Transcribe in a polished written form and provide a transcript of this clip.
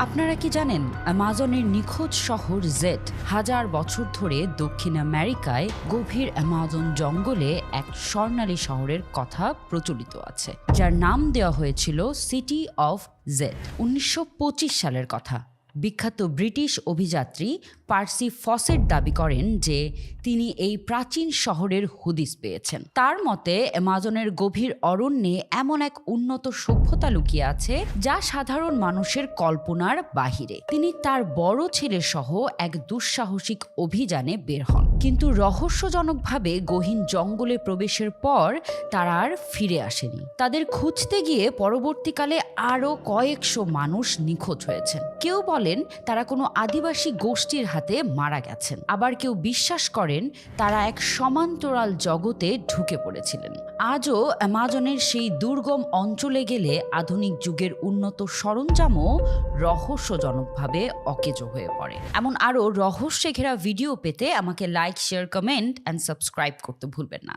আপনারা কি জানেন অ্যামাজনের নিখোঁজ শহর জেড হাজার বছর ধরে দক্ষিণ আমেরিকায় গভীর অ্যামাজন জঙ্গলে এক স্বর্ণালী শহরের কথা প্রচলিত আছে, যার নাম দেওয়া হয়েছিল সিটি অফ জেড। 1925 সালের কথা। বিখ্যাত ব্রিটিশ অভিযাত্রী পার্সি ফসেট দাবি করেন যে তিনি এই প্রাচীন শহরের হদিস পেয়েছেন। তার মতে অ্যামাজনের গভীর অরণ্যে এমন এক উন্নত সভ্যতা লুকিয়ে আছে যা সাধারণ মানুষের কল্পনার বাহিরে। তিনি তার বড় ছেলে সহ এক দুঃসাহসিক অভিযানে বের হন, কিন্তু রহস্যজনকভাবে গহীন জঙ্গলে প্রবেশের পর তারা আর ফিরে আসেনি। তাদের খুঁজতে গিয়ে পরবর্তীকালে আরও কয়েকশো মানুষ নিখোঁজ হয়েছেন। কেউ বলেন তারা কোনো আদিবাসী গোষ্ঠীর হাতে মারা গেছেন, আবার কেউ বিশ্বাস করেন তারা এক সমান্তরাল জগতে ঢুকে পড়েছিলেন। আজও অ্যামাজনের সেই দুর্গম অঞ্চলে গেলে আধুনিক যুগের উন্নত সরঞ্জামও রহস্যজনকভাবে অকেজো হয়ে পড়ে। এমন আরও রহস্যে ঘেরা ভিডিও পেতে আমাকে like, share, comment and subscribe করতে ভুলবেন না।